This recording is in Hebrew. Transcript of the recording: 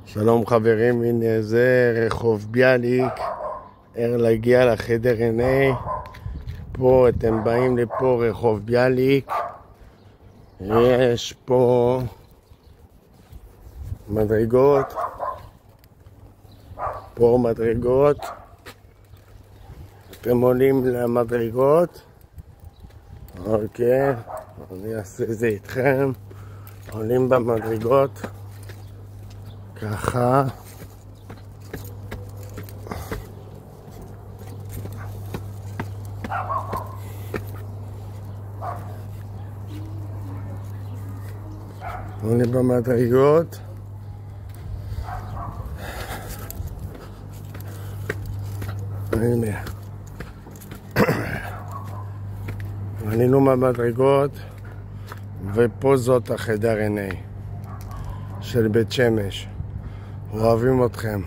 שלום חברים, הנה זה רחוב ביאליק, להגיע לחדר עיני. פה אתם באים לפה רחוב ביאליק, יש פה מדרגות, פה מדרגות, אתם עולים למדרגות. אוקיי, אני אעשה את זה איתכם. עולים במדרגות ככה, עולים במדרגות, הנה עלינו במדרגות, ופה זאת החדר עיני של בית שמש. אוהבים אתכם.